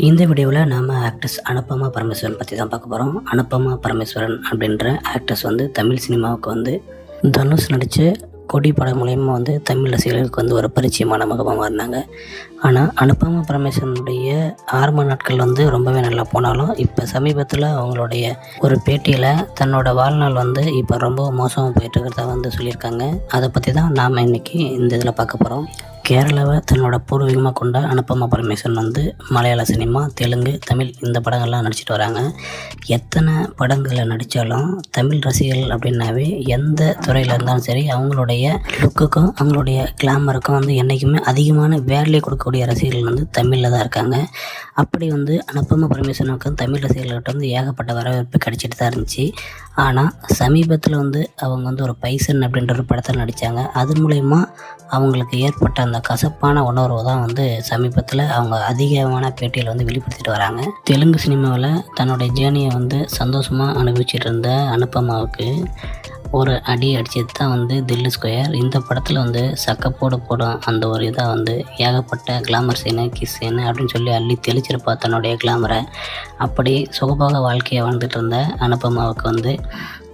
இந்த வீடியோவில் நாம் ஆக்ட்ரஸ் அனுபமா பரமேஸ்வரன் பற்றி தான் பார்க்க போகிறோம். அனுபமா பரமேஸ்வரன் அப்படின்ற ஆக்ட்ரஸ் தமிழ் சினிமாவுக்கு தனுஷ் நடித்த கொடி படம் மூலயமா தமிழ் ரசிகர்களுக்கு ஒரு பரிச்சயமான முகமாக மாறினாங்க. ஆனால் அனுபமா பரமேஸ்வரனுடைய ஆரம்ப நாட்கள் ரொம்பவே நல்லா போனாலும் இப்போ சமீபத்தில் அவங்களுடைய ஒரு பேட்டியில் தன்னோட வாழ்நாள் இப்போ ரொம்ப மோசமாக போயிட்டு இருக்கிறதா சொல்லியிருக்காங்க. அதை பற்றி தான் நாம் இன்றைக்கி இந்த இதில் பார்க்க போகிறோம். கேரளாவை தன்னோட பூர்வீகமாக கொண்ட அனுபமா பரமேஸ்வரன் மலையாள சினிமா, தெலுங்கு, தமிழ் இந்த படங்கள்லாம் நடிச்சிட்டு வராங்க. எத்தனை படங்களில் நடித்தாலும் தமிழ் ரசிகர்கள் அப்படின்னாவே எந்த துறையில் இருந்தாலும் சரி அவங்களுடைய லுக்குக்கும் அவங்களுடைய கிளாமருக்கும் என்றைக்குமே அதிகமான வேல்யூ கொடுக்கக்கூடிய ரசிகர்கள் தமிழில் தான் இருக்காங்க. அப்படி அனுபமா பரமேஸ்வரனுக்கு தமிழ் ரசிகர்கள்கிட்ட ஏகப்பட்ட வரவேற்பு கிடைச்சிட்டு தான் இருந்துச்சு. ஆனால் சமீபத்தில் அவங்க ஒரு பைசன் அப்படின்ற ஒரு படத்தில் நடித்தாங்க. அது மூலயமா அவங்களுக்கு ஏற்பட்ட அந்த கசப்பான உணர்வு தான் சமீபத்தில் அவங்க அதிகமான பேட்டியில் வெளிப்படுத்திட்டு வராங்க. தெலுங்கு சினிமாவில் தன்னுடைய ஜேர்னியை சந்தோஷமாக அனுபவிச்சுட்டு இருந்த அனுபமாவுக்கு ஒரு அடி அடித்தது தான் தில்லி ஸ்கொயர். இந்த படத்தில் சக்கப்போடு போடும் அந்த ஒரு இதாக ஏகப்பட்ட கிளாமர் சீனு, கிஸ் சீனு அப்படின்னு சொல்லி அள்ளி தெளிச்சிருப்பா தன்னுடைய கிளாமரை. அப்படி சுகபோக வாழ்க்கையை வாழ்ந்துட்டு இருந்த அனுபமாவுக்கு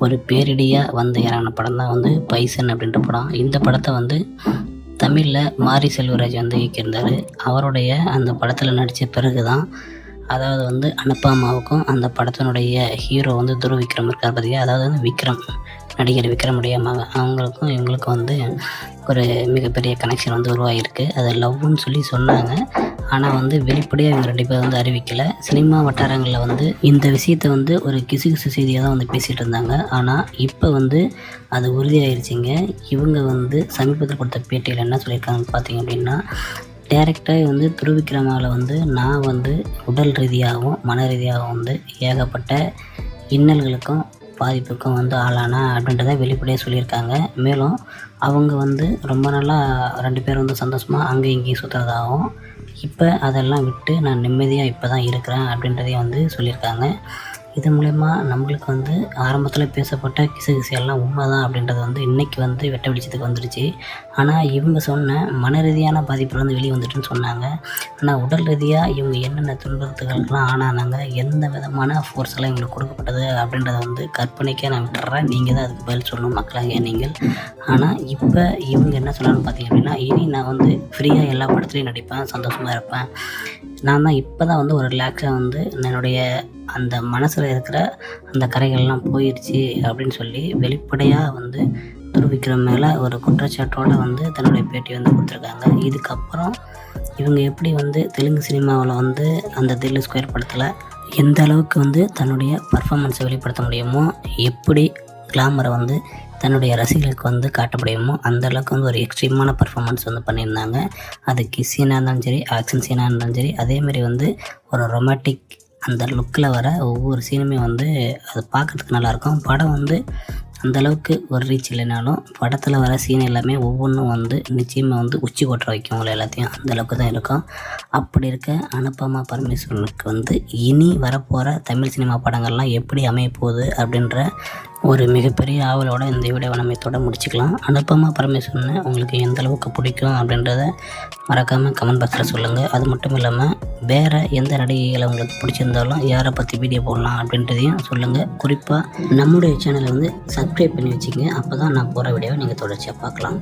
ஒரு பேரிடியாக இறங்கின படம் தான் பைசன் அப்படின்ற படம். இந்த படத்தை தமிழில் மாரி செல்வராஜ் இயக்கியிருந்தார். அவருடைய அந்த படத்தில் நடித்த பிறகு தான், அதாவது அனுபமாவுக்கும் அந்த படத்தினுடைய ஹீரோ துருவ் விக்ரம் இருக்கார் பார்த்தியா, அதாவது விக்ரம், நடிகர் விக்ரமுடைய மகன், அவங்களுக்கும் இவங்களுக்கும் ஒரு மிகப்பெரிய கனெக்ஷன் உருவாகிருக்கு. அதை லவ்வுன்னு சொல்லி சொன்னாங்க. ஆனால் வெளிப்படையாக இவங்க ரெண்டு பேர் அறிவிக்கலை. சினிமா வட்டாரங்களில் இந்த விஷயத்தை ஒரு கிசு செய்தியாக தான் பேசிகிட்டு இருந்தாங்க. ஆனால் இப்போ அது உறுதியாகிருச்சிங்க. இவங்க சமீபத்தில் கொடுத்த பேட்டியில் என்ன சொல்லியிருக்காங்கன்னு பார்த்தீங்க அப்படின்னா, டேரெக்டாக துருவ் விக்ரமாவில் நான் உடல் ரீதியாகவும் மன ரீதியாகவும் ஏகப்பட்ட இன்னல்களுக்கும் பாதிப்புக்கும் ஆளானா அப்படின்றத வெளிப்படையாக சொல்லியிருக்காங்க. மேலும் அவங்க ரொம்ப நாளாக ரெண்டு பேரும் சந்தோஷமாக அங்கே இங்கேயும் சுற்றுறதாகவும், இப்போ அதெல்லாம் விட்டு நான் நிம்மதியாக இப்போ தான் இருக்கிறேன் அப்படின்றதையும் சொல்லியிருக்காங்க. இது மூலமா நம்மளுக்கு ஆரம்பத்தில் பேசப்பட்ட கிசுகிசையெல்லாம் உண்மை தான் அப்படின்றது இன்றைக்கி வெட்ட வெளிச்சத்துக்கு வந்துடுச்சு. ஆனால் இவங்க சொன்ன மன ரீதியான பாதிப்புலேருந்து வெளியே வந்துட்டுன்னு சொன்னாங்க. ஆனால் உடல் ரீதியாக இவங்க என்னென்ன துன்பத்துகளுக்கெல்லாம் ஆனானாங்க, எந்த விதமான ஃபோர்ஸ் எல்லாம் இவங்களுக்கு கொடுக்கப்பட்டது அப்படின்றத கற்பனைக்கே நான் விட்டுறேன். நீங்கள் தான் அதுக்கு பதில் சொல்லணும் மக்களாக நீங்கள். ஆனால் இப்போ இவங்க என்ன சொன்னான்னு பார்த்தீங்க அப்படின்னா, இனி நான் ஃப்ரீயாக எல்லா படத்துலையும் நடிப்பேன், சந்தோஷமாக இருப்பேன். நான் தான் இப்போ தான் ஒரு ரிலாக்ஸாக என்னுடைய அந்த மனசில் இருக்கிற அந்த கரைகள்லாம் போயிடுச்சு அப்படின்னு சொல்லி வெளிப்படையாக துருவ் விக்ரம் மேலே ஒரு குற்றச்சாட்டோடு தன்னுடைய பேட்டி கொடுத்துருக்காங்க. இதுக்கப்புறம் இவங்க எப்படி தெலுங்கு சினிமாவில் அந்த தில்லி ஸ்கொயர் படத்தில் எந்த அளவுக்கு தன்னுடைய பர்ஃபார்மன்ஸை வெளிப்படுத்த முடியுமோ, எப்படி கிளாமரை தன்னுடைய ரசிகர்களுக்கு காட்ட முடியுமோ அந்த அளவுக்கு ஒரு எக்ஸ்ட்ரீமான பர்ஃபார்மன்ஸ் பண்ணியிருந்தாங்க. அது கிஸ் சீனாக இருந்தாலும் சரி, ஆக்ஷன் சீனாக இருந்தாலும் சரி, அதேமாரி ஒரு ரொமாட்டிக் அந்த லுக்கில் வர ஒவ்வொரு சீனுமே அது பார்க்குறதுக்கு நல்லாயிருக்கும். படம் அந்தளவுக்கு ஒரு ரீச் இல்லைனாலும் படத்தில் வர சீன் எல்லாமே ஒவ்வொன்றும் நிச்சயமாக உச்சி கொட்டுற வைக்கும் உங்களை எல்லாத்தையும், அந்தளவுக்கு தான் இருக்கும். அப்படி இருக்க அனுபமா பரமேஸ்வரனுக்கு இனி வரப்போகிற தமிழ் சினிமா படங்கள்லாம் எப்படி அமைய போகுது அப்படின்ற ஒரு மிகப்பெரிய ஆவலோட இந்த வீடியோவை நம்ம இதோட முடிச்சுக்கலாம். அனுபமா பரமேஸ்வரனை உங்களுக்கு எந்த அளவுக்கு பிடிக்கும் அப்படின்றத மறக்காமல் கமெண்ட் பாக்ஸில் சொல்லுங்கள். அது மட்டும் இல்லாமல் வேறு எந்த நடிகைகளை உங்களுக்கு பிடிச்சிருந்தாலும் யாரை பற்றி வீடியோ போடலாம் அப்படின்றதையும் சொல்லுங்கள். குறிப்பாக நம்முடைய சேனலை சப்ஸ்கிரைப் பண்ணி வச்சுங்க. அப்போ தான் நான் போகிற வீடியோவை நீங்கள் தொடர்ச்சியாக பார்க்கலாம்.